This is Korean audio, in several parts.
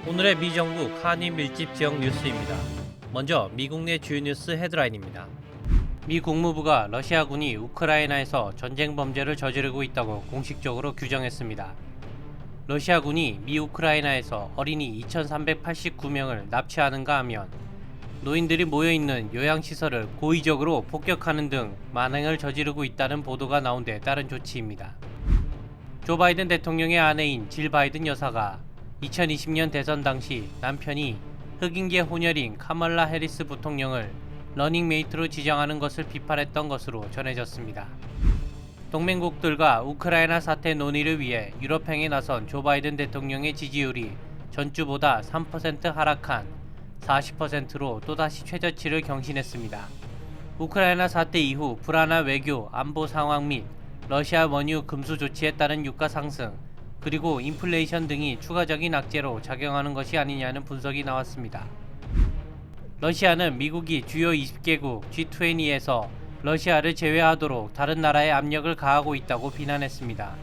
오늘의 미정부 한인 밀집 지역 뉴스입니다. 먼저 미국 내 주요 뉴스 헤드라인입니다. 미 국무부가 러시아군이 우크라이나에서 전쟁 범죄를 저지르고 있다고 공식적으로 규정했습니다. 러시아군이 미 우크라이나에서 어린이 2,389명을 납치하는가 하면 노인들이 모여있는 요양시설을 고의적으로 폭격하는 등 만행을 저지르고 있다는 보도가 나온 데 따른 조치입니다. 조 바이든 대통령의 아내인 질 바이든 여사가 2020년 대선 당시 남편이 흑인계 혼혈인 카멀라 해리스 부통령을 러닝메이트로 지정하는 것을 비판했던 것으로 전해졌습니다. 동맹국들과 우크라이나 사태 논의를 위해 유럽행에 나선 조 바이든 대통령의 지지율이 전주보다 3% 하락한 40%로 또다시 최저치를 경신했습니다. 우크라이나 사태 이후 불안한 외교, 안보 상황 및 러시아 원유 금수 조치에 따른 유가 상승, 그리고 인플레이션 등이 추가적인 악재로 작용하는 것이 아니냐는 분석이 나왔습니다. 러시아는 미국이 주요 20개국 G20에서 러시아를 제외하도록 다른 나라에 압력을 가하고 있다고 비난했습니다.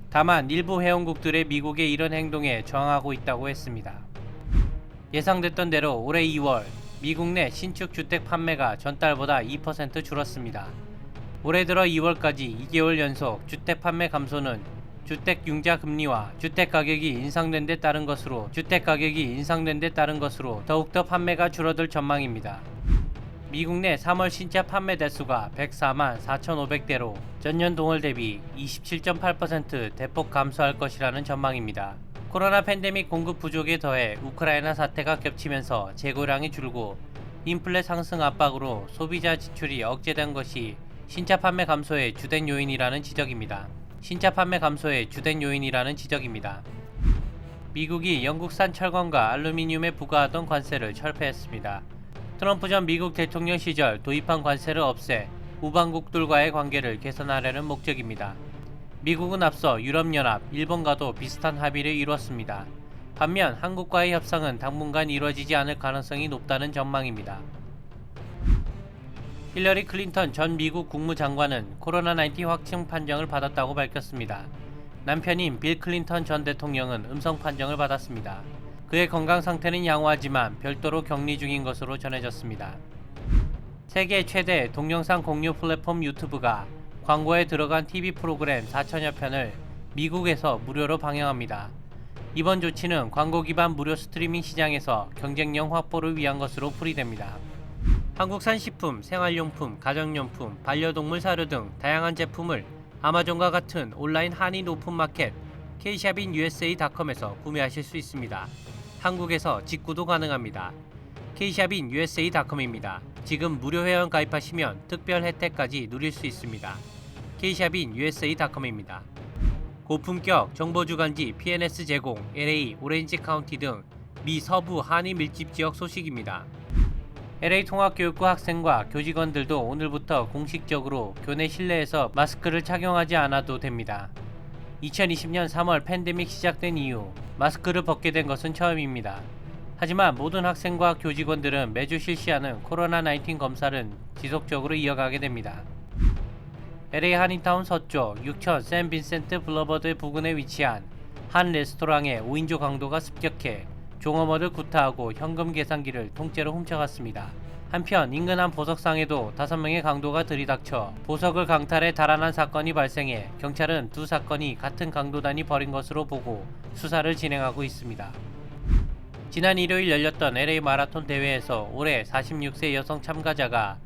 다만 일부 회원국들의 미국의 이런 행동에 저항하고 있다고 했습니다. 예상됐던 대로 올해 2월 미국 내 신축 주택 판매가 전달보다 2% 줄었습니다. 올해 들어 2월까지 2개월 연속 주택 판매 감소는 주택 융자 금리와 주택 가격이 인상된 데 따른 것으로 더욱더 판매가 줄어들 전망입니다. 미국 내 3월 신차 판매 대수가 104만 4,500대로 전년 동월 대비 27.8% 대폭 감소할 것이라는 전망입니다. 코로나 팬데믹 공급 부족에 더해 우크라이나 사태가 겹치면서 재고량이 줄고 인플레 상승 압박으로 소비자 지출이 억제된 것이 신차 판매 감소의 주된 요인이라는 지적입니다. 미국이 영국산 철강과 알루미늄에 부과하던 관세를 철폐했습니다. 트럼프 전 미국 대통령 시절 도입한 관세를 없애 우방국들과의 관계를 개선하려는 목적입니다. 미국은 앞서 유럽연합, 일본과도 비슷한 합의를 이뤘습니다. 반면 한국과의 협상은 당분간 이루어지지 않을 가능성이 높다는 전망입니다. 힐러리 클린턴 전 미국 국무장관은 코로나19 확진 판정을 받았다고 밝혔습니다. 남편인 빌 클린턴 전 대통령은 음성 판정을 받았습니다. 그의 건강 상태는 양호하지만 별도로 격리 중인 것으로 전해졌습니다. 세계 최대 동영상 공유 플랫폼 유튜브가 광고에 들어간 TV 프로그램 4천여 편을 미국에서 무료로 방영합니다. 이번 조치는 광고 기반 무료 스트리밍 시장에서 경쟁력 확보를 위한 것으로 풀이됩니다. 한국산 식품, 생활용품, 가정용품, 반려동물 사료 등 다양한 제품을 아마존과 같은 온라인 한인 오픈마켓 K샵인 USA.com에서 구매하실 수 있습니다. 한국에서 직구도 가능합니다. K샵인 USA.com입니다. 지금 무료 회원 가입하시면 특별 혜택까지 누릴 수 있습니다. K샵인 USA.com입니다. 고품격 정보주간지 PNS 제공, LA, 오렌지 카운티 등 미 서부 한인 밀집 지역 소식입니다. LA 통합교육부 학생과 교직원들도 오늘부터 공식적으로 교내 실내에서 마스크를 착용하지 않아도 됩니다. 2020년 3월 팬데믹 시작된 이후 마스크를 벗게 된 것은 처음입니다. 하지만 모든 학생과 교직원들은 매주 실시하는 코로나19 검사를 지속적으로 이어가게 됩니다. LA 한인타운 서쪽 6천 샌빈센트 블러버드 부근에 위치한 한 레스토랑에 5인조 강도가 습격해 종업원을 구타하고 현금 계산기를 통째로 훔쳐갔습니다. 한편 인근 한 보석상에도 5명의 강도가 들이닥쳐 보석을 강탈해 달아난 사건이 발생해 경찰은 두 사건이 같은 강도단이 벌인 것으로 보고 수사를 진행하고 있습니다. 지난 일요일 열렸던 LA 마라톤 대회에서 올해 46세 여성 참가자가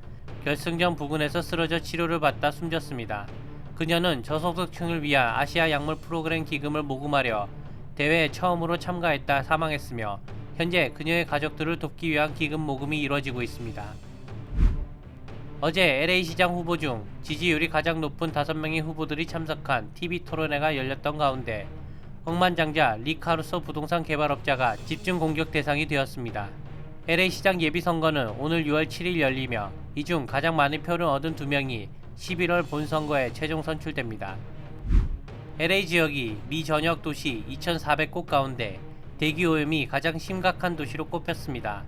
결승전 부근에서 쓰러져 치료를 받다 숨졌습니다. 그녀는 저소득층을 위한 아시아 약물 프로그램 기금을 모금하려 대회에 처음으로 참가했다 사망했으며 현재 그녀의 가족들을 돕기 위한 기금 모금이 이뤄지고 있습니다. 어제 LA시장 후보 중 지지율이 가장 높은 5명의 후보들이 참석한 TV 토론회가 열렸던 가운데 억만장자 리 카루소 부동산 개발업자가 집중 공격 대상이 되었습니다. LA시장 예비선거는 오늘 6월 7일 열리며 이 중 가장 많은 표를 얻은 2명이 11월 본선거에 최종 선출됩니다. LA 지역이 미 전역 도시 2,400곳 가운데 대기오염이 가장 심각한 도시로 꼽혔습니다.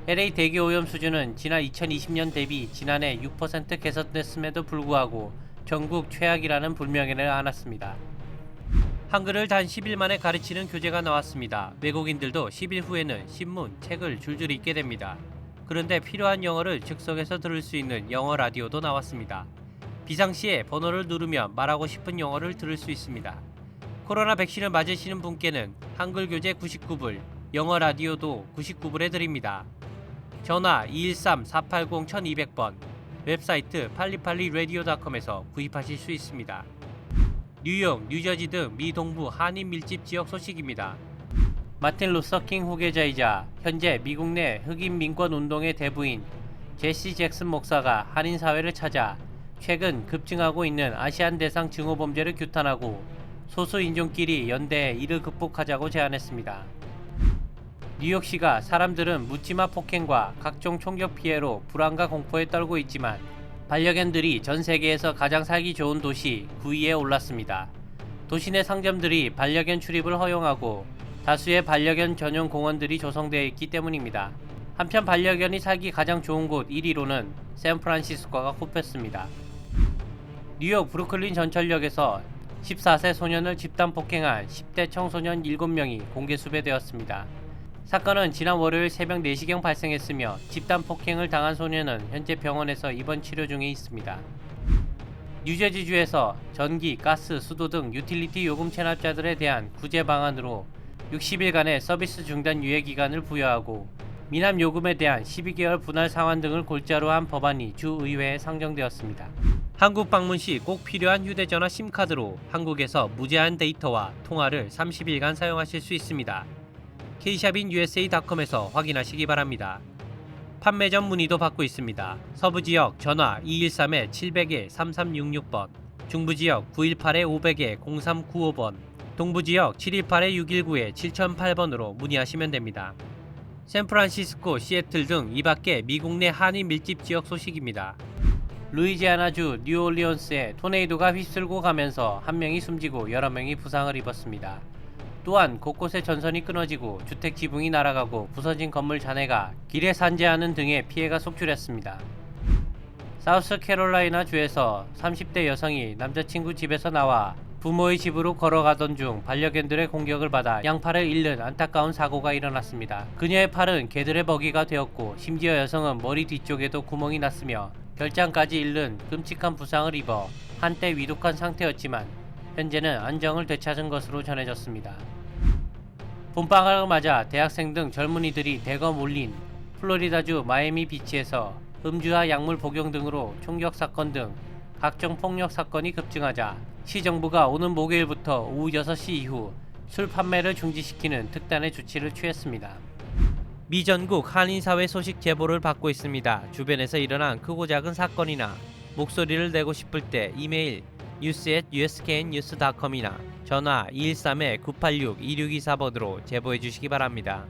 LA 대기오염 수준은 지난 2020년 대비 지난해 6% 개선됐음에도 불구하고 전국 최악이라는 불명예를 안았습니다. 한글을 단 10일 만에 가르치는 교재가 나왔습니다. 외국인들도 10일 후에는 신문, 책을 줄줄이 읽게 됩니다. 그런데 필요한 영어를 즉석에서 들을 수 있는 영어 라디오도 나왔습니다. 비상시에 번호를 누르면 말하고 싶은 영어를 들을 수 있습니다. 코로나 백신을 맞으시는 분께는 한글 교재 99불, 영어 라디오도 99불에 드립니다. 전화 213-480-1200번, 웹사이트 팔리팔리라디오.com에서 구입하실 수 있습니다. 뉴욕, 뉴저지 등 미 동부 한인 밀집 지역 소식입니다. 마틴 루서킹 후계자이자 현재 미국 내 흑인 민권 운동의 대부인 제시 잭슨 목사가 한인 사회를 찾아 최근 급증하고 있는 아시안 대상 증오 범죄를 규탄하고 소수 인종끼리 연대해 이를 극복하자고 제안했습니다. 뉴욕시가 사람들은 묻지마 폭행과 각종 총격 피해로 불안과 공포에 떨고 있지만 반려견들이 전 세계에서 가장 살기 좋은 도시 9위에 올랐습니다. 도시 내 상점들이 반려견 출입을 허용하고 다수의 반려견 전용 공원들이 조성되어 있기 때문입니다. 한편 반려견이 살기 가장 좋은 곳 1위로는 샌프란시스코가 꼽혔습니다. 뉴욕 브루클린 전철역에서 14세 소년을 집단 폭행한 10대 청소년 7명이 공개 수배되었습니다. 사건은 지난 월요일 새벽 4시경 발생했으며 집단 폭행을 당한 소년은 현재 병원에서 입원 치료 중에 있습니다. 뉴저지주에서 전기, 가스, 수도 등 유틸리티 요금 체납자들에 대한 구제 방안으로 60일간의 서비스 중단 유예 기간을 부여하고 미납 요금에 대한 12개월 분할 상환 등을 골자로 한 법안이 주의회에 상정되었습니다. 한국 방문 시 꼭 필요한 휴대전화 심카드로 한국에서 무제한 데이터와 통화를 30일간 사용하실 수 있습니다. K샵인 USA.com에서 확인하시기 바랍니다. 판매점 문의도 받고 있습니다. 서부지역 전화 213-700-3366번, 중부지역 918-500-0395번, 동부지역 718-619-7008번으로 문의하시면 됩니다. 샌프란시스코, 시애틀 등 이밖에 미국 내 한인 밀집 지역 소식입니다. 루이지아나주 뉴올리언스에 토네이도가 휩쓸고 가면서 한 명이 숨지고 여러 명이 부상을 입었습니다. 또한 곳곳에 전선이 끊어지고 주택 지붕이 날아가고 부서진 건물 잔해가 길에 산재하는 등의 피해가 속출했습니다. 사우스캐롤라이나 주에서 30대 여성이 남자친구 집에서 나와 부모의 집으로 걸어가던 중 반려견들의 공격을 받아 양팔을 잃는 안타까운 사고가 일어났습니다. 그녀의 팔은 개들의 먹이가 되었고 심지어 여성은 머리 뒤쪽에도 구멍이 났으며 결장까지 잃는 끔찍한 부상을 입어 한때 위독한 상태였지만 현재는 안정을 되찾은 것으로 전해졌습니다. 봄방학을 맞아 대학생 등 젊은이들이 대거 몰린 플로리다주 마이애미 비치에서 음주와 약물 복용 등으로 총격 사건 등 각종 폭력 사건이 급증하자 시정부가 오는 목요일부터 오후 6시 이후 술 판매를 중지시키는 특단의 조치를 취했습니다. 미 전국 한인사회 소식 제보를 받고 있습니다. 주변에서 일어난 크고 작은 사건이나 목소리를 내고 싶을 때 이메일 news@usknnews.com이나 전화 213-986-2624번으로 제보해 주시기 바랍니다.